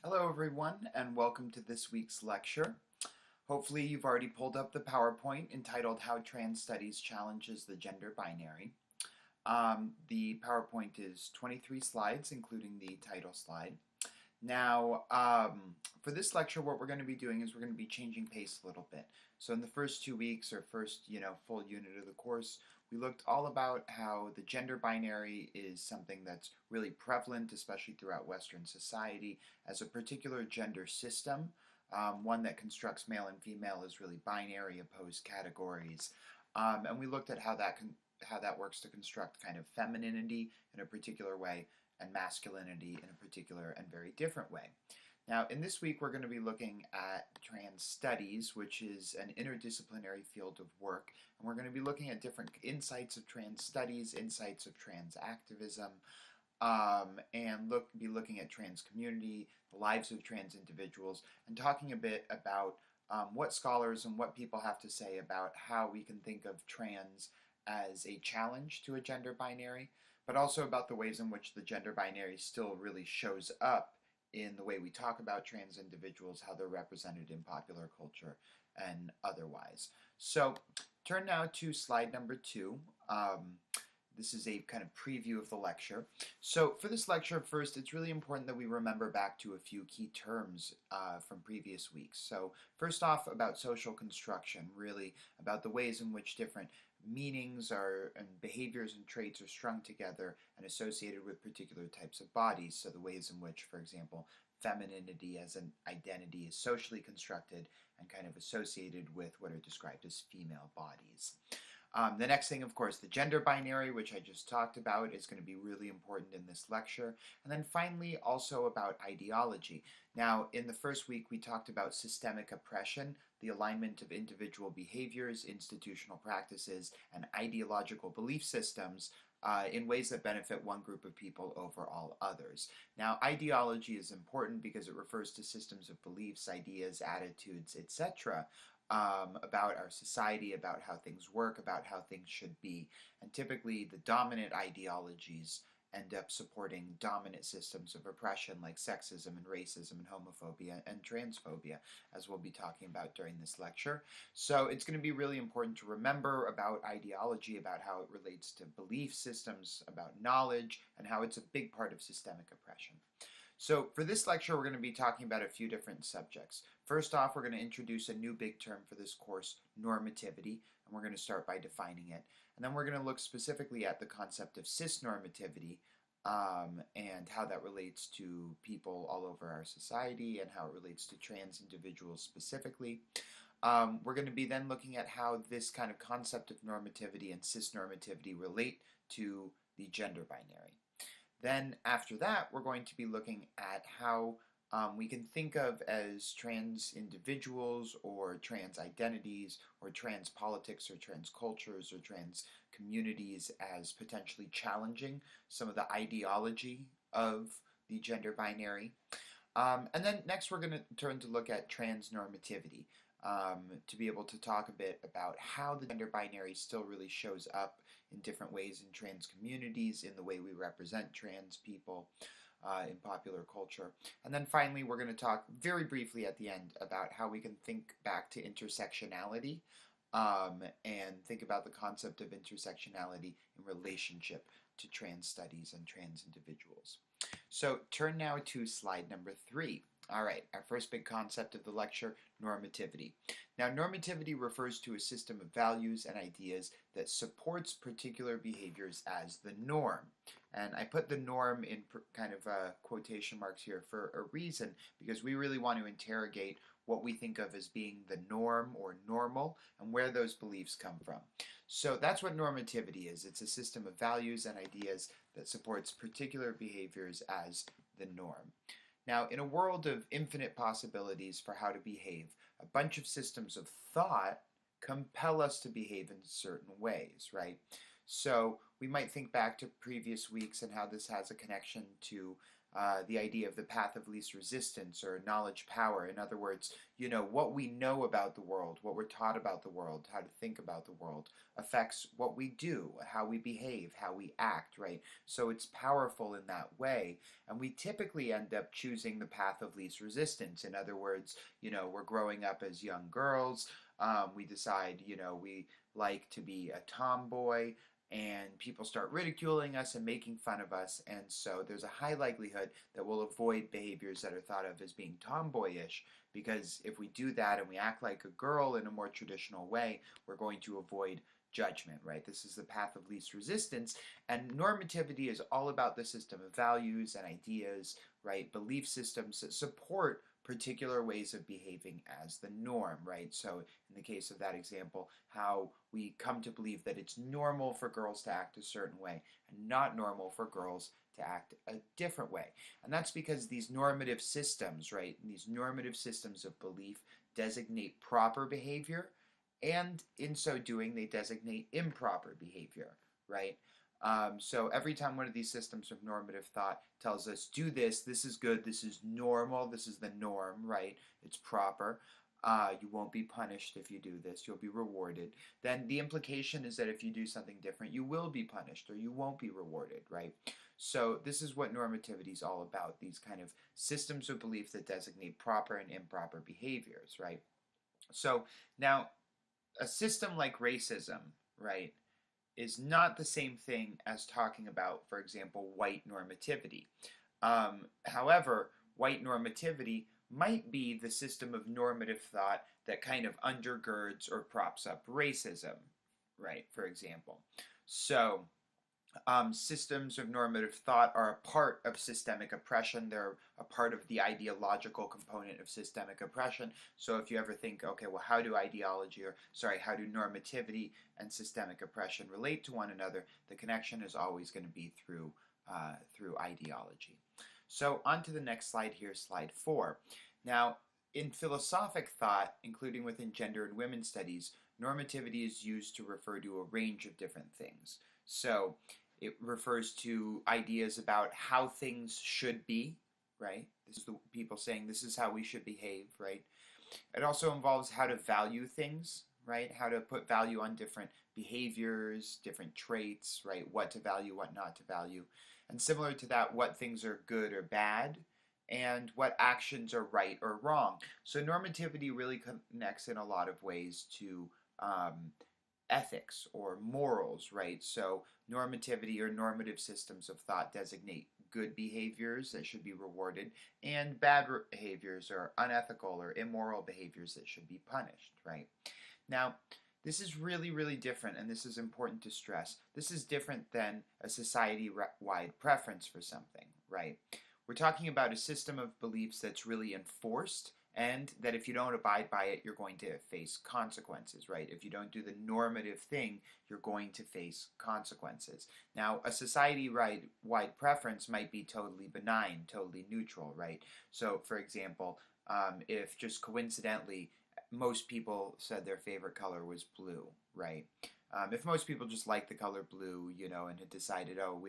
Hello everyone and welcome to this week's lecture. Hopefully you've already pulled up the PowerPoint entitled How Trans Studies Challenges the Gender Binary. The PowerPoint is 23 slides including the title slide. Now, for this lecture, what we're going to be doing is we're going to be changing pace a little bit. So in the first 2 weeks or first, full unit of the course, we looked all about how the gender binary is something that's really prevalent, especially throughout Western society, as a particular gender system, one that constructs male and female as really binary opposed categories. And we looked at how that works to construct kind of femininity in a particular way and masculinity in a particular and very different way. Now, in this week, we're going to be looking at trans studies, which is an interdisciplinary field of work, and we're going to be looking at different insights of trans studies, insights of trans activism, and be looking at trans community, the lives of trans individuals, and talking a bit about what scholars and what people have to say about how we can think of trans as a challenge to a gender binary, but also about the ways in which the gender binary still really shows up in the way we talk about trans individuals, how they're represented in popular culture, and otherwise. So turn now to slide number 2. This is a kind of preview of the lecture. So for this lecture, first, it's really important that we remember back to a few key terms from previous weeks. So first off, about social construction, really about the ways in which different meanings and behaviors and traits are strung together and associated with particular types of bodies. So the ways in which, for example, femininity as an identity is socially constructed and kind of associated with what are described as female bodies. The next thing, of course, the gender binary, which I just talked about, is going to be really important in this lecture. And then finally, also about ideology. Now, in the first week, we talked about systemic oppression, the alignment of individual behaviors, institutional practices, and ideological belief systems in ways that benefit one group of people over all others. Now, ideology is important because it refers to systems of beliefs, ideas, attitudes, etc., about our society, about how things work, about how things should be. And typically, the dominant ideologies end up supporting dominant systems of oppression like sexism and racism and homophobia and transphobia, as we'll be talking about during this lecture. So it's going to be really important to remember about ideology, about how it relates to belief systems, about knowledge, and how it's a big part of systemic oppression. So for this lecture, we're going to be talking about a few different subjects. First off, we're going to introduce a new big term for this course, normativity, and we're going to start by defining it. And then we're going to look specifically at the concept of cisnormativity and how that relates to people all over our society and how it relates to trans individuals specifically. We're going to be then looking at how this kind of concept of normativity and cisnormativity relate to the gender binary. Then after that, we're going to be looking at how we can think of as trans individuals or trans identities or trans politics or trans cultures or trans communities as potentially challenging some of the ideology of the gender binary. And then next we're going to turn to look at transnormativity. To be able to talk a bit about how the gender binary still really shows up in different ways in trans communities, in the way we represent trans people in popular culture. And then finally, we're going to talk very briefly at the end about how we can think back to intersectionality and think about the concept of intersectionality in relationship to trans studies and trans individuals. So turn now to slide number 3. All right, our first big concept of the lecture, normativity. Now, normativity refers to a system of values and ideas that supports particular behaviors as the norm. And I put the norm in kind of quotation marks here for a reason, because we really want to interrogate what we think of as being the norm or normal and where those beliefs come from. So that's what normativity is. It's a system of values and ideas that supports particular behaviors as the norm. Now, in a world of infinite possibilities for how to behave, a bunch of systems of thought compel us to behave in certain ways, right? So we might think back to previous weeks and how this has a connection to the idea of the path of least resistance or knowledge power. In other words, what we know about the world, what we're taught about the world, how to think about the world affects what we do, how we behave, how we act, right? So it's powerful in that way. And we typically end up choosing the path of least resistance. In other words, we're growing up as young girls. We decide, we like to be a tomboy, and people start ridiculing us and making fun of us, and so there's a high likelihood that we'll avoid behaviors that are thought of as being tomboyish, because if we do that and we act like a girl in a more traditional way, we're going to avoid judgment, right? This is the path of least resistance, and normativity is all about the system of values and ideas, right? Belief systems that support particular ways of behaving as the norm, right? So in the case of that example, how we come to believe that it's normal for girls to act a certain way and not normal for girls to act a different way. And that's because these normative systems, right, these normative systems of belief designate proper behavior, and in so doing, they designate improper behavior, right? So every time one of these systems of normative thought tells us, do this, this is good, this is normal, this is the norm, right? It's proper. You won't be punished if you do this, you'll be rewarded. Then the implication is that if you do something different, you will be punished or you won't be rewarded, right? So this is what normativity is all about, these kind of systems of belief that designate proper and improper behaviors, right? So now, a system like racism, right, is not the same thing as talking about, for example, white normativity. However, white normativity might be the system of normative thought that kind of undergirds or props up racism, right, for example. So, systems of normative thought are a part of systemic oppression. They're a part of the ideological component of systemic oppression. So if you ever think, okay, well, how do normativity and systemic oppression relate to one another? The connection is always going to be through ideology. So on to the next slide here, slide 4. Now, in philosophic thought, including within gender and women's studies, normativity is used to refer to a range of different things. So it refers to ideas about how things should be, right? This is the people saying this is how we should behave, right? It also involves how to value things, right? How to put value on different behaviors, different traits, right? What to value, what not to value. And similar to that, what things are good or bad, and what actions are right or wrong. So normativity really connects in a lot of ways to ethics or morals, right? So normativity or normative systems of thought designate good behaviors that should be rewarded and bad behaviors or unethical or immoral behaviors that should be punished, right? Now, this is really, really different, and this is important to stress. This is different than a society-wide preference for something, right? We're talking about a system of beliefs that's really enforced, and that if you don't abide by it, you're going to face consequences, right? If you don't do the normative thing, you're going to face consequences. Now, a society-wide preference might be totally benign, totally neutral, right? So, for example, if just coincidentally most people said their favorite color was blue, right? If most people just like the color blue, and had decided, oh,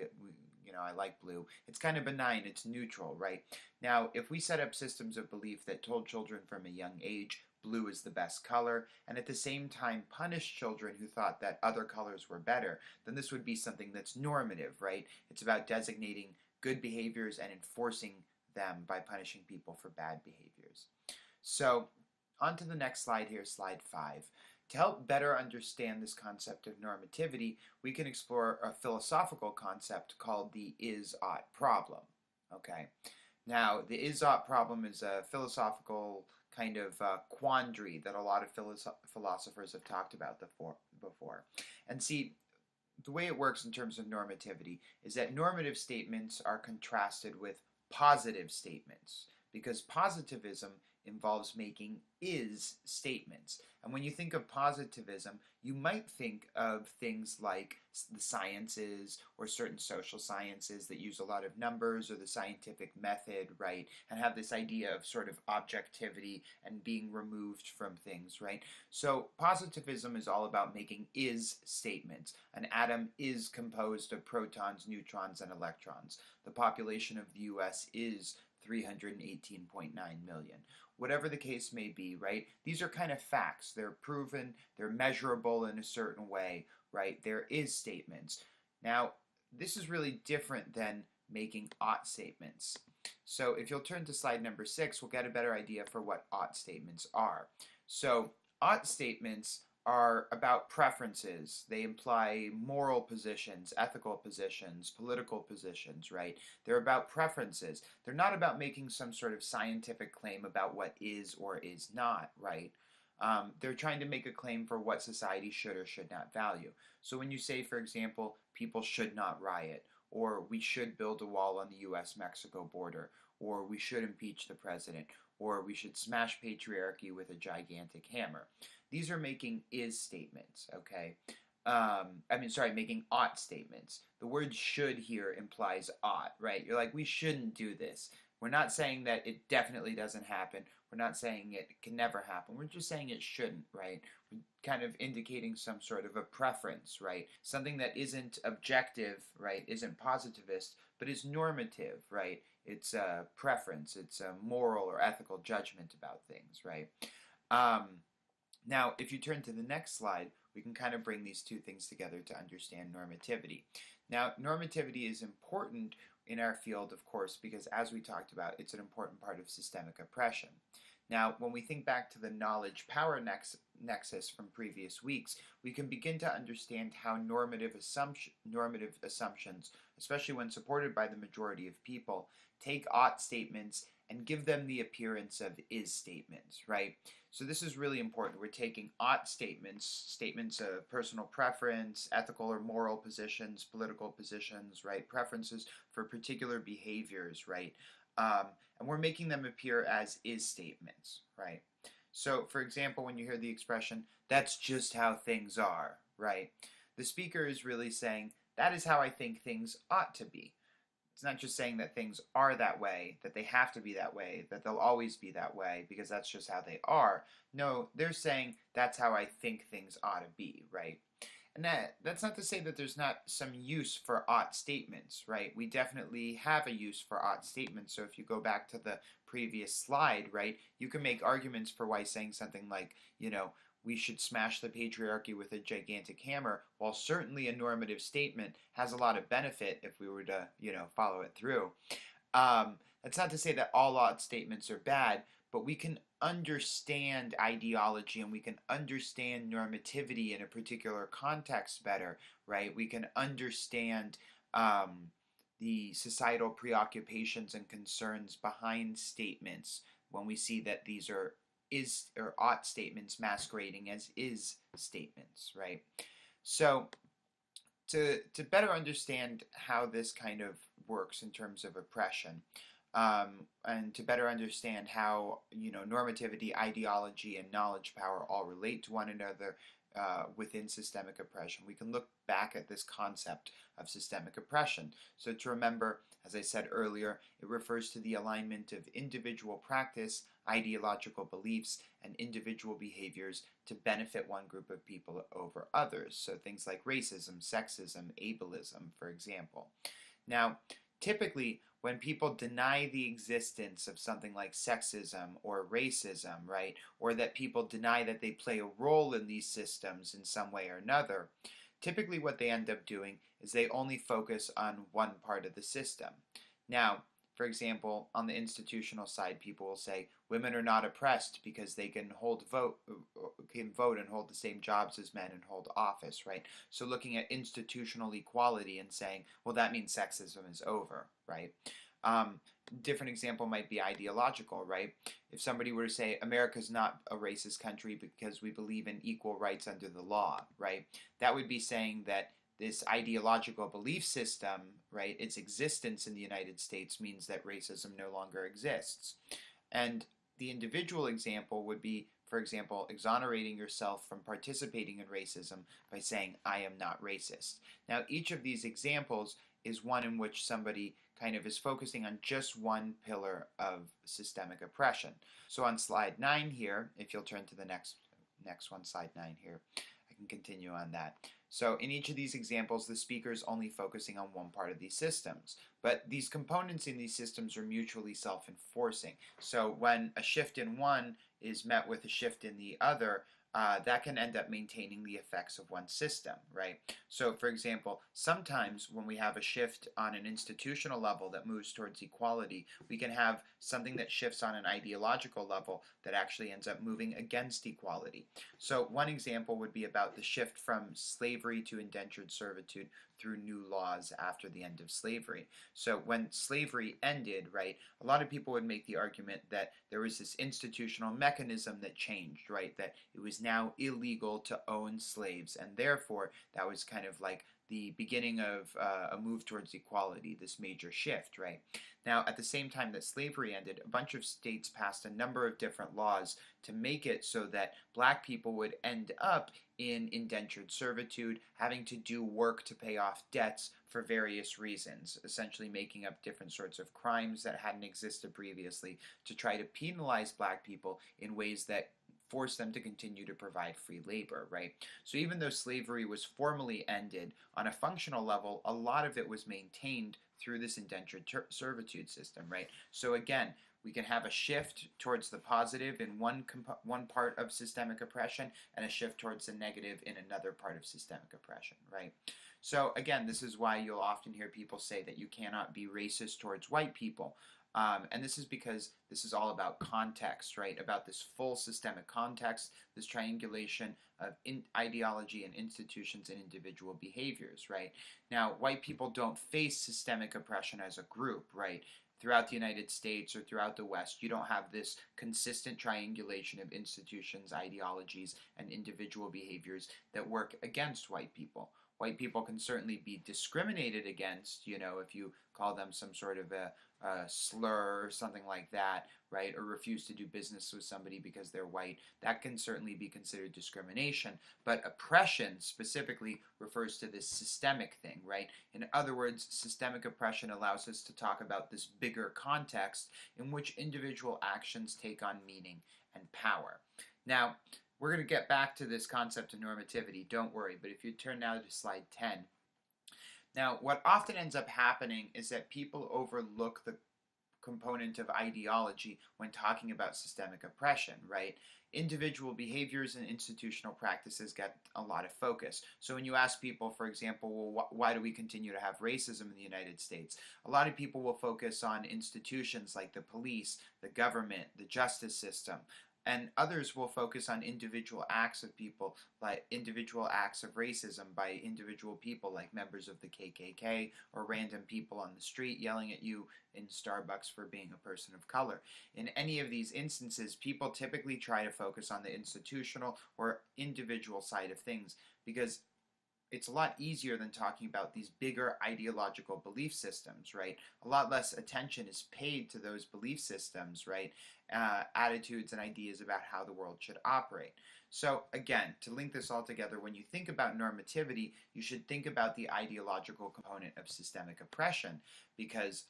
I like blue, it's kind of benign, it's neutral, right? Now, if we set up systems of belief that told children from a young age blue is the best color, and at the same time punished children who thought that other colors were better, then this would be something that's normative, right? It's about designating good behaviors and enforcing them by punishing people for bad behaviors. So, on to the next slide here, slide 5. To help better understand this concept of normativity, we can explore a philosophical concept called the is-ought problem. Okay? Now, the is-ought problem is a philosophical kind of quandary that a lot of philosophers have talked about before. And see, the way it works in terms of normativity is that normative statements are contrasted with positive statements, because positivism involves making is statements. And when you think of positivism, you might think of things like the sciences or certain social sciences that use a lot of numbers, or the scientific method, right? And have this idea of sort of objectivity and being removed from things, right? So positivism is all about making is statements. An atom is composed of protons, neutrons, and electrons. The population of the US is 318.9 million. Whatever the case may be, right? These are kind of facts. They're proven, they're measurable in a certain way, right? There is statements. Now, this is really different than making ought statements. So if you'll turn to slide number 6, we'll get a better idea for what ought statements are. So ought statements are about preferences. They imply moral positions, ethical positions, political positions, right? They're about preferences. They're not about making some sort of scientific claim about what is or is not, right? They're trying to make a claim for what society should or should not value. So when you say, for example, people should not riot, or we should build a wall on the US-Mexico border, or we should impeach the president, or we should smash patriarchy with a gigantic hammer. These are making is statements, okay? Making ought statements. The word should here implies ought, right? You're like, we shouldn't do this. We're not saying that it definitely doesn't happen. We're not saying it can never happen. We're just saying it shouldn't, right? We're kind of indicating some sort of a preference, right? Something that isn't objective, right? Isn't positivist, but is normative, right? It's a preference. It's a moral or ethical judgment about things, right? Now, if you turn to the next slide, we can kind of bring these two things together to understand normativity. Now, normativity is important in our field, of course, because as we talked about, it's an important part of systemic oppression. Now, when we think back to the knowledge-power nexus from previous weeks, we can begin to understand how normative assumptions, especially when supported by the majority of people, take ought statements and give them the appearance of is statements, right? So this is really important. We're taking ought statements, statements of personal preference, ethical or moral positions, political positions, right? Preferences for particular behaviors, right? And we're making them appear as is statements, right? So, for example, when you hear the expression, that's just how things are, right? The speaker is really saying, that is how I think things ought to be. It's not just saying that things are that way, that they have to be that way, that they'll always be that way, because that's just how they are. No, they're saying that's how I think things ought to be, right? And that's not to say that there's not some use for ought statements, right? We definitely have a use for ought statements. So if you go back to the previous slide, right, you can make arguments for why saying something like, you know, we should smash the patriarchy with a gigantic hammer, while certainly a normative statement has a lot of benefit if we were to, you know, follow it through. That's not to say that all ought statements are bad, but we can understand ideology and we can understand normativity in a particular context better, right? We can understand the societal preoccupations and concerns behind statements when we see that these are is or ought statements masquerading as is statements, right? So to better understand how this kind of works in terms of oppression, and to better understand how, you know, normativity, ideology, and knowledge power all relate to one another within systemic oppression, we can look back at this concept of systemic oppression. So to remember, as I said earlier, it refers to the alignment of individual practice, ideological beliefs, and individual behaviors to benefit one group of people over others. So things like racism, sexism, ableism, for example. Now, typically, when people deny the existence of something like sexism or racism, right, or that people deny that they play a role in these systems in some way or another, typically what they end up doing is they only focus on one part of the system. Now, for example, on the institutional side, people will say women are not oppressed because they can vote and hold the same jobs as men and hold office, right? So looking at institutional equality and saying, well, that means sexism is over, right? Different example might be ideological, right? If somebody were to say America's not a racist country because we believe in equal rights under the law, right? That would be saying that this ideological belief system, right, its existence in the United States means that racism no longer exists. And the individual example would be, for example, exonerating yourself from participating in racism by saying, I am not racist. Now, each of these examples is one in which somebody kind of is focusing on just one pillar of systemic oppression. So on slide 9 here, if you'll turn to the next one, slide 9 here, I can continue on that. So in each of these examples, the speaker is only focusing on one part of these systems. But these components in these systems are mutually self-enforcing. So when a shift in one is met with a shift in the other, that can end up maintaining the effects of one system, right? So, for example, sometimes when we have a shift on an institutional level that moves towards equality, we can have something that shifts on an ideological level that actually ends up moving against equality. So, one example would be about the shift from slavery to indentured servitude through new laws after the end of slavery. So when slavery ended, right, a lot of people would make the argument that there was this institutional mechanism that changed, right, that it was now illegal to own slaves, and therefore that was kind of like the beginning of a move towards equality, this major shift, right? Now, at the same time that slavery ended, a bunch of states passed a number of different laws to make it so that black people would end up in indentured servitude, having to do work to pay off debts for various reasons, essentially making up different sorts of crimes that hadn't existed previously to try to penalize black people in ways that force them to continue to provide free labor, right? So even though slavery was formally ended, on a functional level, a lot of it was maintained through this indentured servitude system, right? So again, we can have a shift towards the positive in one part of systemic oppression and a shift towards the negative in another part of systemic oppression, right? So again, this is why you'll often hear people say that you cannot be racist towards white people. And this is because this is all about context, right? About this full systemic context, this triangulation of ideology and institutions and individual behaviors, right? Now, white people don't face systemic oppression as a group, right? Throughout the United States or throughout the West, you don't have this consistent triangulation of institutions, ideologies, and individual behaviors that work against white people. White people can certainly be discriminated against, you know, if you call them some sort of a slur or something like that, right, or refuse to do business with somebody because they're white. That can certainly be considered discrimination, but oppression specifically refers to this systemic thing, right? In other words, systemic oppression allows us to talk about this bigger context in which individual actions take on meaning and power. Now, we're going to get back to this concept of normativity, don't worry, but if you turn now to slide 10. Now, what often ends up happening is that people overlook the component of ideology when talking about systemic oppression, right? Individual behaviors and institutional practices get a lot of focus. So when you ask people, for example, well, why do we continue to have racism in the United States? A lot of people will focus on institutions like the police, the government, the justice system. And others will focus on individual acts of people, like individual acts of racism by individual people like members of the KKK or random people on the street yelling at you in Starbucks for being a person of color. In any of these instances, people typically try to focus on the institutional or individual side of things because it's a lot easier than talking about these bigger ideological belief systems, right? A lot less attention is paid to those belief systems, right? Attitudes and ideas about how the world should operate. So again, to link this all together, when you think about normativity, you should think about the ideological component of systemic oppression because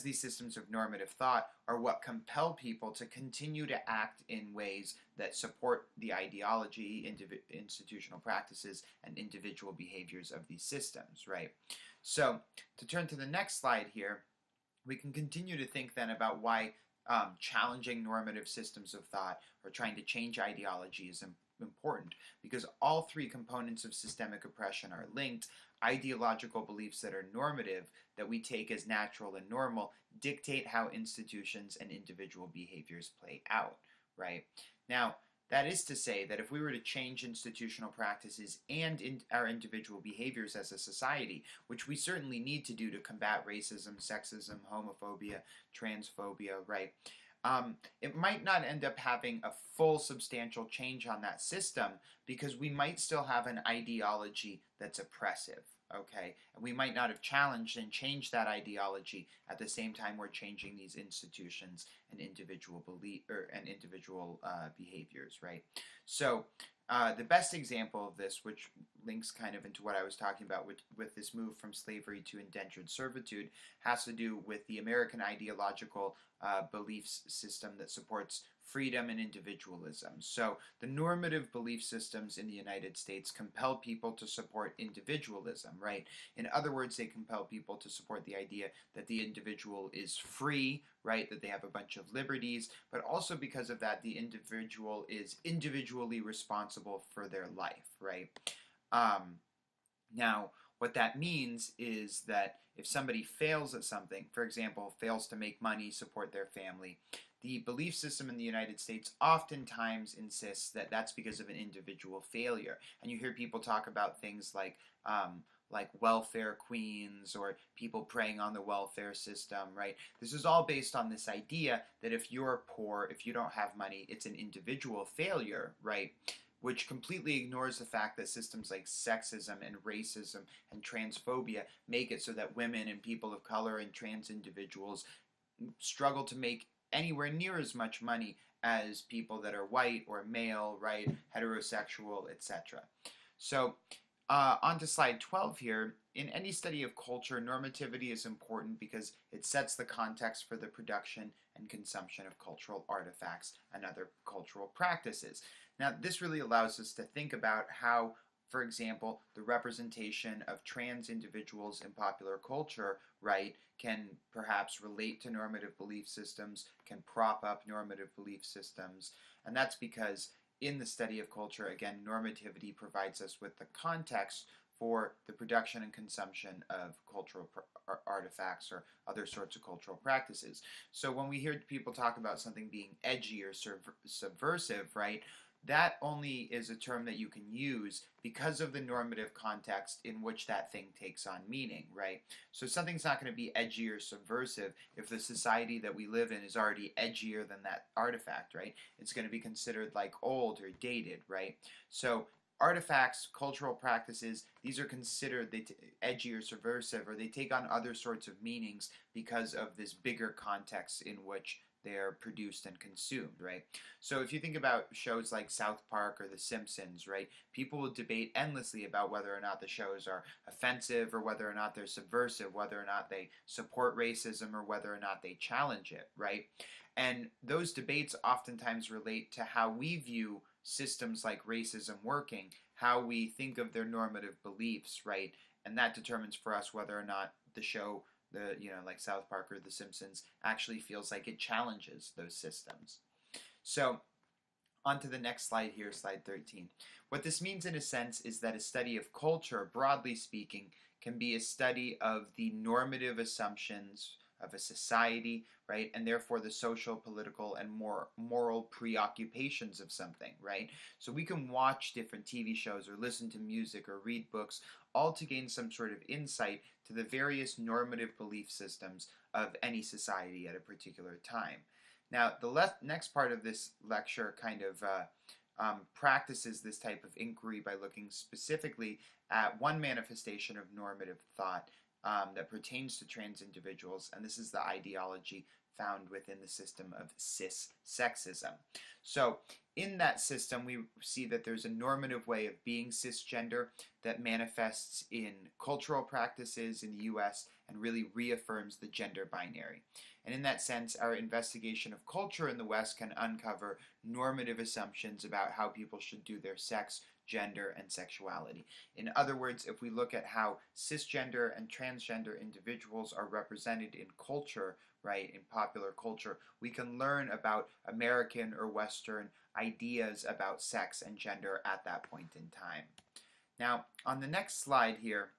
these systems of normative thought are what compel people to continue to act in ways that support the ideology, institutional practices, and individual behaviors of these systems, right? So, to turn to the next slide here, we can continue to think then about why challenging normative systems of thought or trying to change ideology is important, because all three components of systemic oppression are linked. Ideological beliefs that are normative, that we take as natural and normal, dictate how institutions and individual behaviors play out, right? Now, that is to say that if we were to change institutional practices and our individual behaviors as a society, which we certainly need to do to combat racism, sexism, homophobia, transphobia, right? It might not end up having a full substantial change on that system because we might still have an ideology that's oppressive, okay? And we might not have challenged and changed that ideology at the same time we're changing these institutions and individual behaviors, right? So the best example of this, which links kind of into what I was talking about with this move from slavery to indentured servitude, has to do with the American ideological belief system that supports freedom and individualism. So the normative belief systems in the United States compel people to support individualism, right? In other words, they compel people to support the idea that the individual is free, right? That they have a bunch of liberties, but also because of that, the individual is individually responsible for their life, right? Now, what that means is that if somebody fails at something, for example, fails to make money, support their family, the belief system in the United States oftentimes insists that that's because of an individual failure. And you hear people talk about things like welfare queens or people preying on the welfare system, right? This is all based on this idea that if you're poor, if you don't have money, it's an individual failure, right? Which completely ignores the fact that systems like sexism and racism and transphobia make it so that women and people of color and trans individuals struggle to make anywhere near as much money as people that are white or male, right, heterosexual, etc. So on to slide 12 here. In any study of culture, normativity is important because it sets the context for the production and consumption of cultural artifacts and other cultural practices. Now, this really allows us to think about how, for example, the representation of trans individuals in popular culture, right, can perhaps relate to normative belief systems, can prop up normative belief systems, and that's because in the study of culture, again, normativity provides us with the context for the production and consumption of cultural artifacts or other sorts of cultural practices. So when we hear people talk about something being edgy or subversive, right, that only is a term that you can use because of the normative context in which that thing takes on meaning, right? So something's not going to be edgy or subversive if the society that we live in is already edgier than that artifact, right? It's going to be considered like old or dated, right? So artifacts, cultural practices, these are considered edgy or subversive, or they take on other sorts of meanings because of this bigger context in which they're produced and consumed, right? So if you think about shows like South Park or The Simpsons, right, people will debate endlessly about whether or not the shows are offensive or whether or not they're subversive, whether or not they support racism or whether or not they challenge it, right? And those debates oftentimes relate to how we view systems like racism working, how we think of their normative beliefs, right? And that determines for us whether or not the show, like South Park or The Simpsons, actually feels like it challenges those systems. So on to the next slide here, slide 13. What this means in a sense is that a study of culture, broadly speaking, can be a study of the normative assumptions of a society, right, and therefore the social, political, and moral preoccupations of something, right? So we can watch different TV shows or listen to music or read books, all to gain some sort of insight to the various normative belief systems of any society at a particular time. Now, the next part of this lecture kind of practices this type of inquiry by looking specifically at one manifestation of normative thought that pertains to trans individuals, and this is the ideology found within the system of cis-sexism. So in that system, we see that there's a normative way of being cisgender that manifests in cultural practices in the US and really reaffirms the gender binary. And in that sense, our investigation of culture in the West can uncover normative assumptions about how people should do their sex, gender, and sexuality. In other words, if we look at how cisgender and transgender individuals are represented in culture, right, in popular culture, we can learn about American or Western ideas about sex and gender at that point in time. Now, on the next slide here,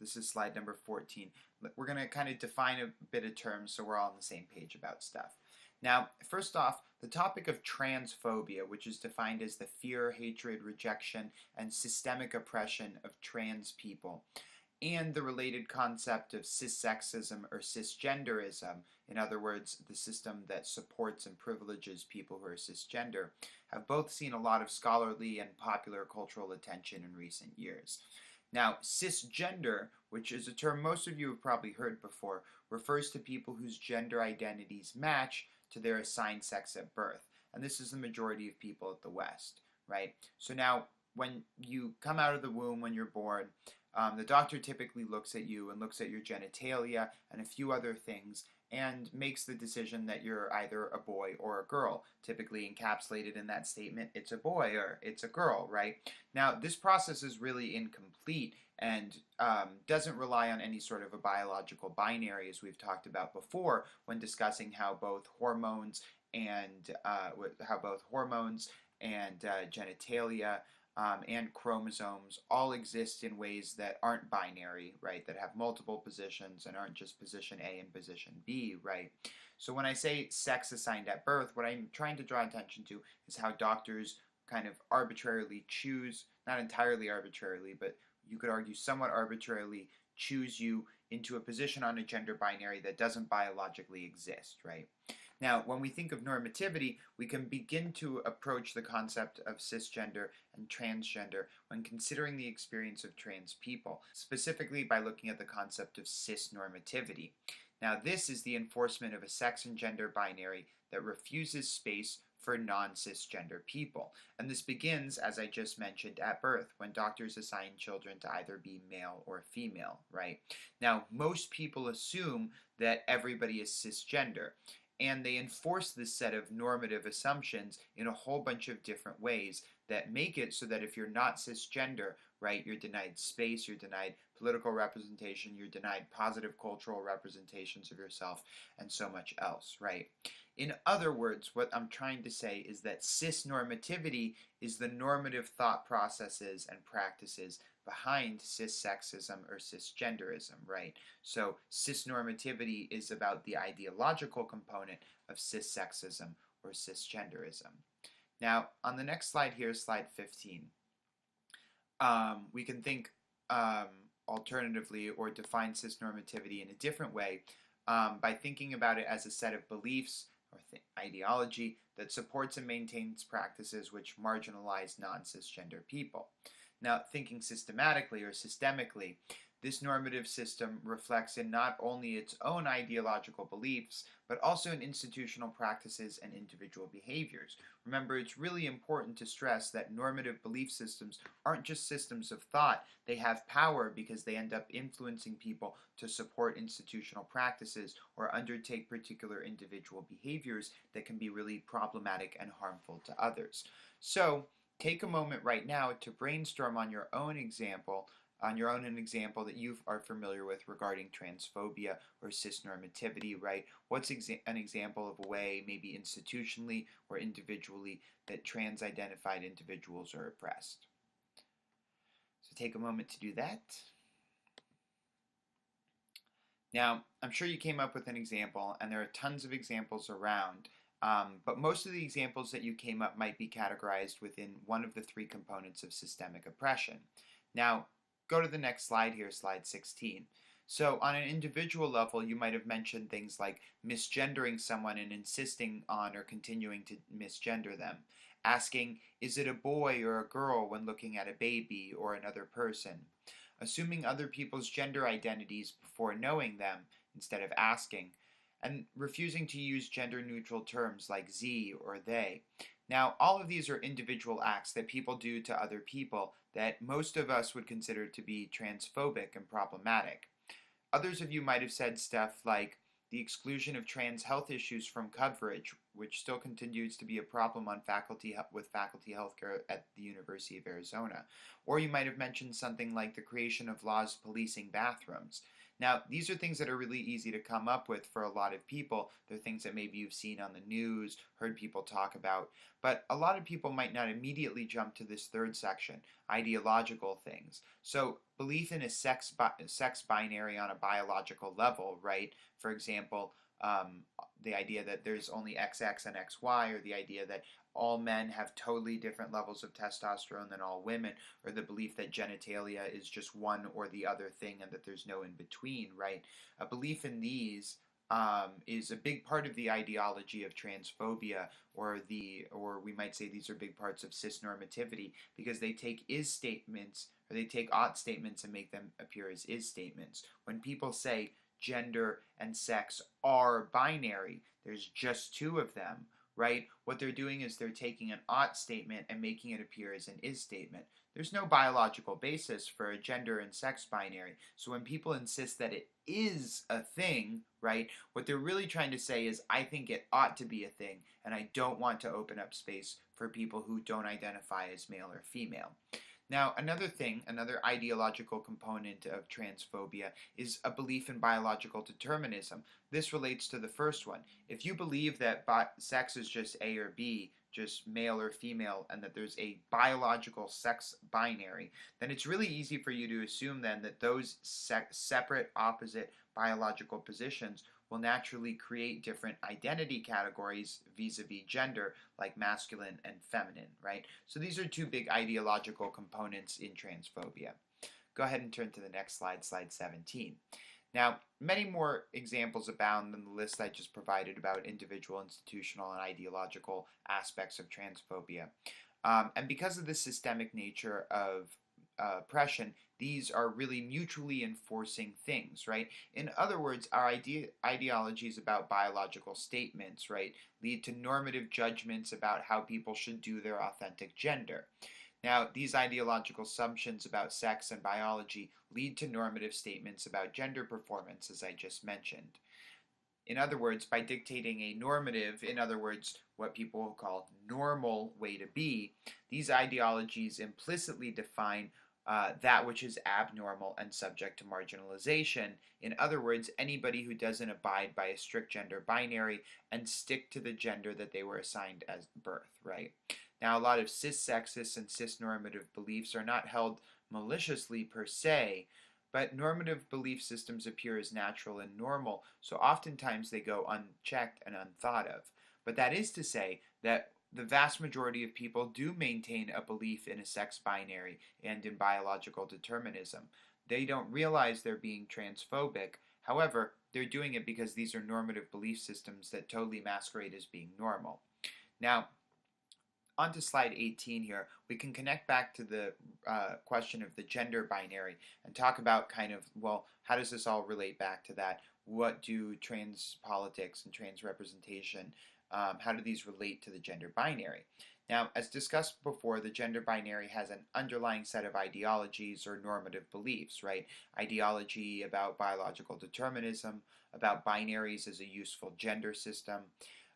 this is slide number 14, we're going to kind of define a bit of terms so we're all on the same page about stuff. Now, first off, the topic of transphobia, which is defined as the fear, hatred, rejection, and systemic oppression of trans people, and the related concept of cissexism or cisgenderism, in other words, the system that supports and privileges people who are cisgender, have both seen a lot of scholarly and popular cultural attention in recent years. Now, cisgender, which is a term most of you have probably heard before, refers to people whose gender identities match to their assigned sex at birth. And this is the majority of people at the West, right? So now, when you come out of the womb, when you're born, the doctor typically looks at you and looks at your genitalia and a few other things and makes the decision that you're either a boy or a girl. Typically encapsulated in that statement, it's a boy or it's a girl, right? Now, this process is really incomplete and doesn't rely on any sort of a biological binary, as we've talked about before when discussing how both hormones and genitalia and chromosomes all exist in ways that aren't binary, right? That have multiple positions and aren't just position A and position B, right? So when I say sex assigned at birth, what I'm trying to draw attention to is how doctors kind of arbitrarily choose, not entirely arbitrarily, but you could argue somewhat arbitrarily choose you into a position on a gender binary that doesn't biologically exist, right? Now, when we think of normativity, we can begin to approach the concept of cisgender and transgender when considering the experience of trans people, specifically by looking at the concept of cisnormativity. Now, this is the enforcement of a sex and gender binary that refuses space for non-cisgender people. And this begins, as I just mentioned, at birth, when doctors assign children to either be male or female, right? Now, most people assume that everybody is cisgender, and they enforce this set of normative assumptions in a whole bunch of different ways that make it so that if you're not cisgender, right, you're denied space, you're denied political representation, you're denied positive cultural representations of yourself, and so much else, right? In other words, what I'm trying to say is that cisnormativity is the normative thought processes and practices behind cissexism or cisgenderism, right? So cisnormativity is about the ideological component of cissexism or cisgenderism. Now, on the next slide here, slide 15, we can think alternatively or define cisnormativity in a different way by thinking about it as a set of beliefs or ideology that supports and maintains practices which marginalize non-cisgender people. Now, thinking systematically or systemically, this normative system reflects in not only its own ideological beliefs, but also in institutional practices and individual behaviors. Remember, it's really important to stress that normative belief systems aren't just systems of thought. They have power because they end up influencing people to support institutional practices or undertake particular individual behaviors that can be really problematic and harmful to others. So, take a moment right now to brainstorm on your own example an example that you are familiar with regarding transphobia or cisnormativity, right? What's an example of a way, maybe institutionally or individually, that trans-identified individuals are oppressed? So take a moment to do that. Now, I'm sure you came up with an example, and there are tons of examples around, but most of the examples that you came up might be categorized within one of the three components of systemic oppression. Now, go to the next slide here, slide 16. So on an individual level, you might have mentioned things like misgendering someone and insisting on or continuing to misgender them. Asking, is it a boy or a girl when looking at a baby or another person? Assuming other people's gender identities before knowing them instead of asking. And refusing to use gender-neutral terms like ze or they. Now, all of these are individual acts that people do to other people that most of us would consider to be transphobic and problematic. Others of you might have said stuff like the exclusion of trans health issues from coverage, which still continues to be a problem on faculty healthcare at the University of Arizona. Or you might have mentioned something like the creation of laws policing bathrooms. Now, these are things that are really easy to come up with for a lot of people. They're things that maybe you've seen on the news, heard people talk about. But a lot of people might not immediately jump to this third section, ideological things. So belief in a sex binary on a biological level, right? For example, the idea that there's only XX and XY, or the idea that all men have totally different levels of testosterone than all women, or the belief that genitalia is just one or the other thing and that there's no in between, right? A belief in these is a big part of the ideology of transphobia, or we might say these are big parts of cisnormativity, because they take is statements, or they take ought statements and make them appear as is statements. When people say gender and sex are binary, there's just two of them, right? What they're doing is they're taking an ought statement and making it appear as an is statement. There's no biological basis for a gender and sex binary. So when people insist that it is a thing, right, what they're really trying to say is, I think it ought to be a thing, and I don't want to open up space for people who don't identify as male or female. Now, another ideological component of transphobia is a belief in biological determinism. This relates to the first one. If you believe that sex is just A or B, just male or female, and that there's a biological sex binary, then it's really easy for you to assume then that those separate, opposite biological positions will naturally create different identity categories vis-a-vis gender, like masculine and feminine, right? So these are two big ideological components in transphobia. Go ahead and turn to the next slide, slide 17. Now, many more examples abound than the list I just provided about individual, institutional, and ideological aspects of transphobia. And because of the systemic nature of oppression, these are really mutually enforcing things, right? In other words, our ideologies about biological statements, right, lead to normative judgments about how people should do their authentic gender. Now, these ideological assumptions about sex and biology lead to normative statements about gender performance, as I just mentioned. In other words, by dictating a normative, in other words, what people call normal way to be, these ideologies implicitly define that which is abnormal and subject to marginalization. In other words, anybody who doesn't abide by a strict gender binary and stick to the gender that they were assigned at birth, right? Now, a lot of cis-sexist and cis-normative beliefs are not held maliciously per se, but normative belief systems appear as natural and normal, so oftentimes they go unchecked and unthought of. But that is to say that the vast majority of people do maintain a belief in a sex binary and in biological determinism. They don't realize they're being transphobic. However, they're doing it because these are normative belief systems that totally masquerade as being normal. Now, on to slide 18 here, we can connect back to the question of the gender binary and talk about kind of, well, how does this all relate back to that? What do trans politics and trans representation, how do these relate to the gender binary? Now, as discussed before, the gender binary has an underlying set of ideologies or normative beliefs, right? Ideology about biological determinism, about binaries as a useful gender system,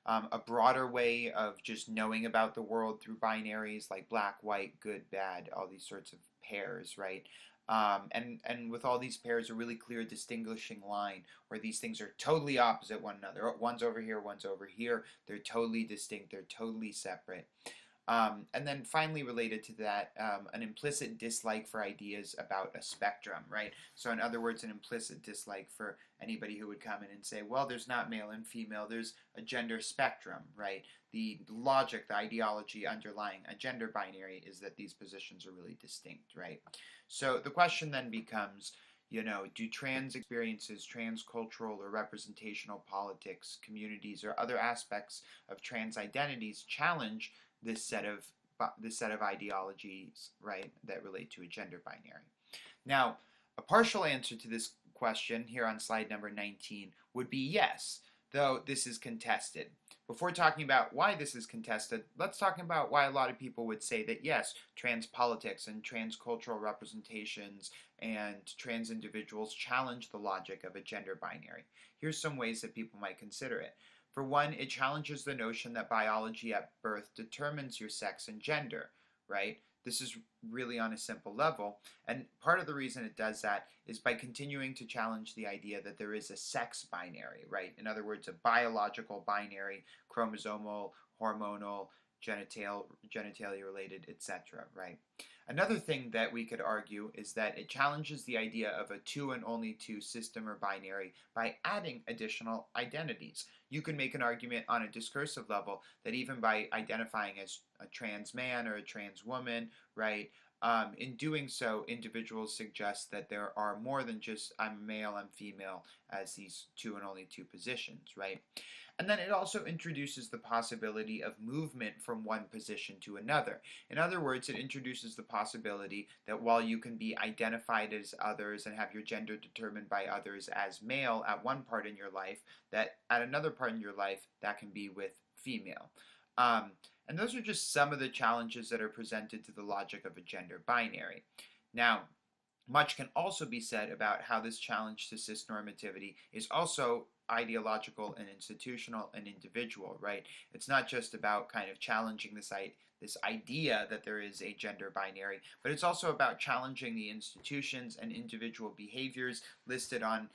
a broader way of just knowing about the world through binaries like black, white, good, bad, all these sorts of pairs, right? And with all these pairs, a really clear distinguishing line where these things are totally opposite one another. One's over here, one's over here. They're totally distinct. They're totally separate. And then finally related to that, an implicit dislike for ideas about a spectrum, right? So in other words, an implicit dislike for anybody who would come in and say, well, there's not male and female, there's a gender spectrum, right? The logic, the ideology underlying a gender binary is that these positions are really distinct, right? So the question then becomes, do trans experiences, transcultural or representational politics, communities, or other aspects of trans identities challenge this set of ideologies, right, that relate to a gender binary? Now, a partial answer to this question here on slide number 19 would be yes, though this is contested. Before talking about why this is contested, let's talk about why a lot of people would say that yes, trans politics and transcultural representations and trans individuals challenge the logic of a gender binary. Here's some ways that people might consider it. For one, it challenges the notion that biology at birth determines your sex and gender, right? This is really on a simple level, and part of the reason it does that is by continuing to challenge the idea that there is a sex binary, right? In other words, a biological binary, chromosomal, hormonal, genitalia related, etc., right? Another thing that we could argue is that it challenges the idea of a two and only two system or binary by adding additional identities. You can make an argument on a discursive level that even by identifying as a trans man or a trans woman, right, In doing so, individuals suggest that there are more than just I'm male, I'm female as these two and only two positions, right? And then it also introduces the possibility of movement from one position to another. In other words, it introduces the possibility that while you can be identified as others and have your gender determined by others as male at one part in your life, that at another part in your life, that can be with female. Um, and those are just some of the challenges that are presented to the logic of a gender binary. Now, much can also be said about how this challenge to cisnormativity is also ideological and institutional and individual, right? It's not just about kind of challenging this idea that there is a gender binary, but it's also about challenging the institutions and individual behaviors listed on,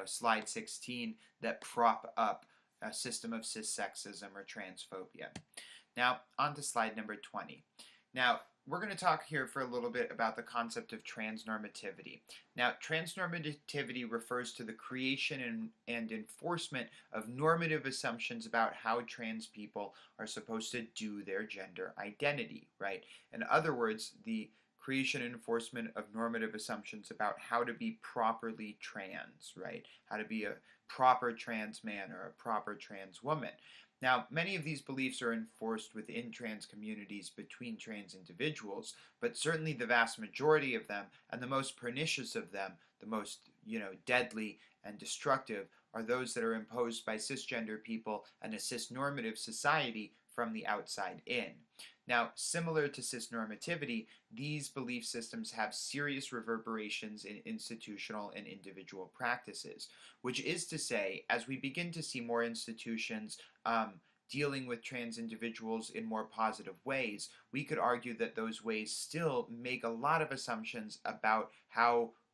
slide 16 that prop up a system of cissexism or transphobia. Now, on to slide number 20. Now, we're going to talk here for a little bit about the concept of transnormativity. Now, transnormativity refers to the creation and enforcement of normative assumptions about how trans people are supposed to do their gender identity, right? In other words, the creation and enforcement of normative assumptions about how to be properly trans, right? How to be a proper trans man or a proper trans woman. Now, many of these beliefs are enforced within trans communities between trans individuals, but certainly the vast majority of them, and the most pernicious of them, the most, deadly and destructive, are those that are imposed by cisgender people and a cisnormative society from the outside in. Now, similar to cisnormativity, these belief systems have serious reverberations in institutional and individual practices, which is to say, as we begin to see more institutions dealing with trans individuals in more positive ways, we could argue that those ways still make a lot of assumptions about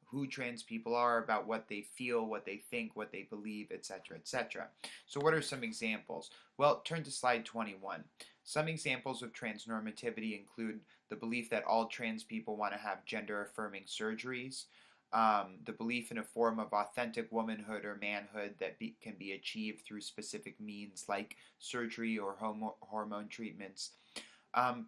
who trans people are, about what they feel, what they think, what they believe, etc., etc. So what are some examples? Well, turn to slide 21. Some examples of transnormativity include the belief that all trans people want to have gender-affirming surgeries, the belief in a form of authentic womanhood or manhood that can be achieved through specific means like surgery or hormone treatments,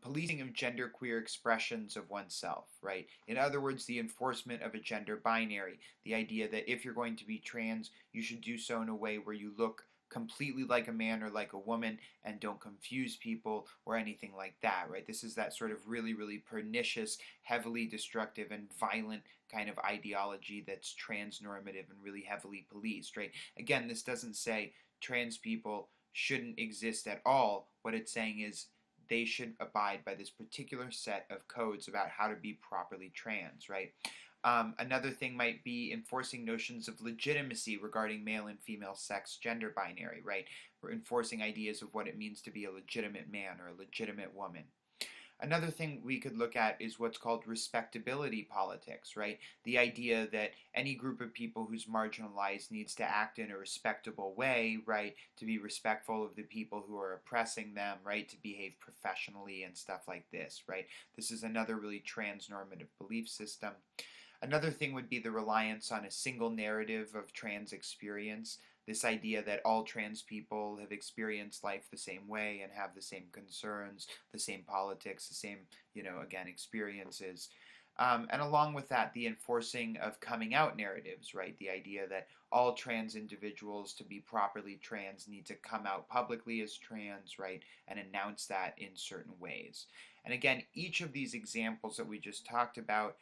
policing of genderqueer expressions of oneself, right? In other words, the enforcement of a gender binary, the idea that if you're going to be trans, you should do so in a way where you look completely like a man or like a woman and don't confuse people or anything like that, right? This is that sort of really, really pernicious, heavily destructive and violent kind of ideology that's transnormative and really heavily policed, right? Again, this doesn't say trans people shouldn't exist at all. What it's saying is they should abide by this particular set of codes about how to be properly trans, right? Another thing might be enforcing notions of legitimacy regarding male and female sex gender binary, right? We're enforcing ideas of what it means to be a legitimate man or a legitimate woman. Another thing we could look at is what's called respectability politics, right? The idea that any group of people who's marginalized needs to act in a respectable way, right? To be respectful of the people who are oppressing them, right? To behave professionally and stuff like this, right? This is another really transnormative belief system. Another thing would be the reliance on a single narrative of trans experience. This idea that all trans people have experienced life the same way and have the same concerns, the same politics, the same, again, experiences. And along with that, the enforcing of coming out narratives, right? The idea that all trans individuals to be properly trans need to come out publicly as trans, right? And announce that in certain ways. And again, each of these examples that we just talked about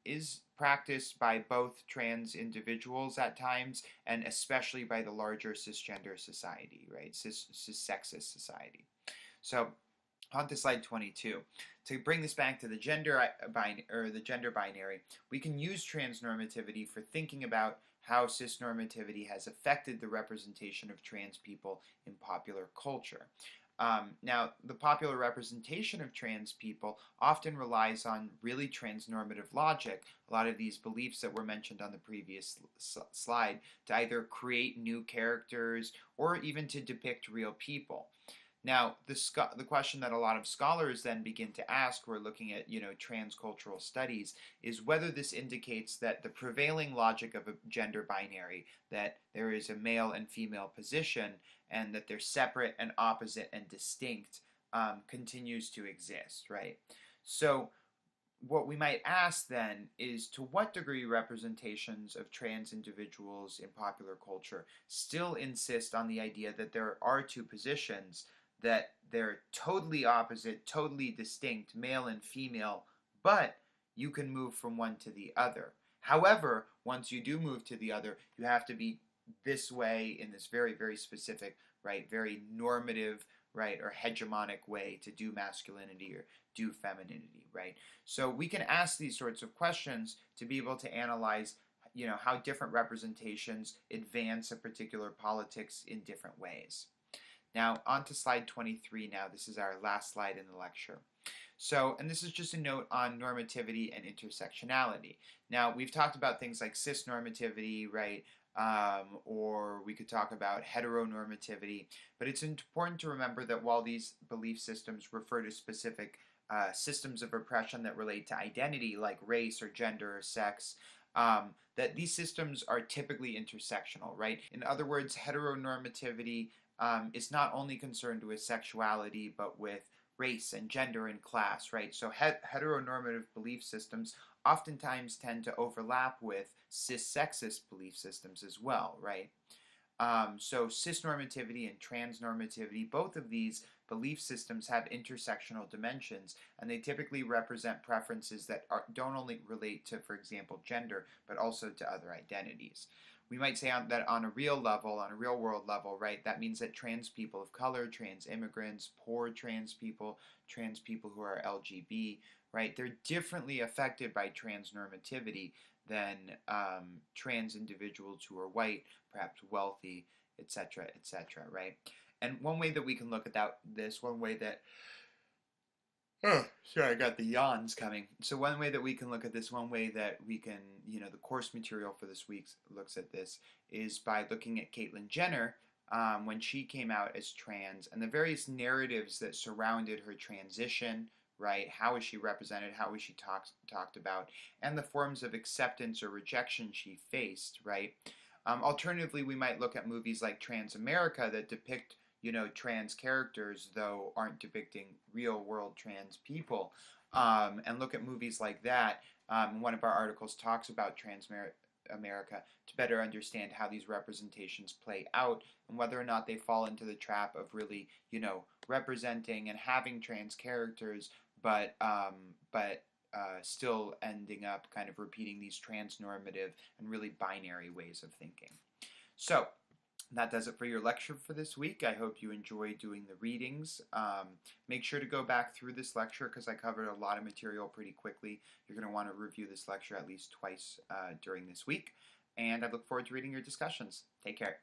is practiced by both trans individuals at times, and especially by the larger cisgender society, right? Cissexist society. So, on to slide 22. To bring this back to the gender binary, we can use transnormativity for thinking about how cisnormativity has affected the representation of trans people in popular culture. Now, the popular representation of trans people often relies on really transnormative logic, a lot of these beliefs that were mentioned on the previous slide, to either create new characters or even to depict real people. Now, the question that a lot of scholars then begin to ask, who are looking at, transcultural studies, is whether this indicates that the prevailing logic of a gender binary, that there is a male and female position, and that they're separate and opposite and distinct, continues to exist, right? So, what we might ask then is, to what degree representations of trans individuals in popular culture still insist on the idea that there are two positions, that they're totally opposite, totally distinct, male and female, but you can move from one to the other. However, once you do move to the other, you have to be this way in this very, very specific, right, very normative, right, or hegemonic way to do masculinity or do femininity, right? So we can ask these sorts of questions to be able to analyze, how different representations advance a particular politics in different ways. Now, on to slide 23 now. This is our last slide in the lecture. So, and this is just a note on normativity and intersectionality. Now, we've talked about things like cisnormativity, right? Or we could talk about heteronormativity, but it's important to remember that while these belief systems refer to specific systems of oppression that relate to identity, like race or gender or sex, that these systems are typically intersectional, right? In other words, heteronormativity is not only concerned with sexuality, but with race and gender and class, right? So heteronormative belief systems oftentimes tend to overlap with cis-sexist belief systems as well, right? So cisnormativity and transnormativity, both of these belief systems have intersectional dimensions, and they typically represent preferences that don't only relate to, for example, gender, but also to other identities. We might say that on a real level, on a real world level, right, that means that trans people of color, trans immigrants, poor trans people who are LGB, right, they're differently affected by transnormativity than trans individuals who are white, perhaps wealthy, etc., etc., right? And one way that we can look at one way that, oh, sorry, I got the yawns coming. So one way that we can look at this, one way that we can, the course material for this week looks at this, is by looking at Caitlyn Jenner when she came out as trans, and the various narratives that surrounded her transition, right? How was she represented? How was she talked about? And the forms of acceptance or rejection she faced, right? Alternatively, we might look at movies like Trans America that depict, trans characters, though aren't depicting real world trans people, and look at movies like that. One of our articles talks about Trans America to better understand how these representations play out and whether or not they fall into the trap of really, representing and having trans characters, but still ending up kind of repeating these transnormative and really binary ways of thinking. So that does it for your lecture for this week. I hope you enjoy doing the readings. Make sure to go back through this lecture because I covered a lot of material pretty quickly. You're going to want to review this lecture at least twice during this week. And I look forward to reading your discussions. Take care.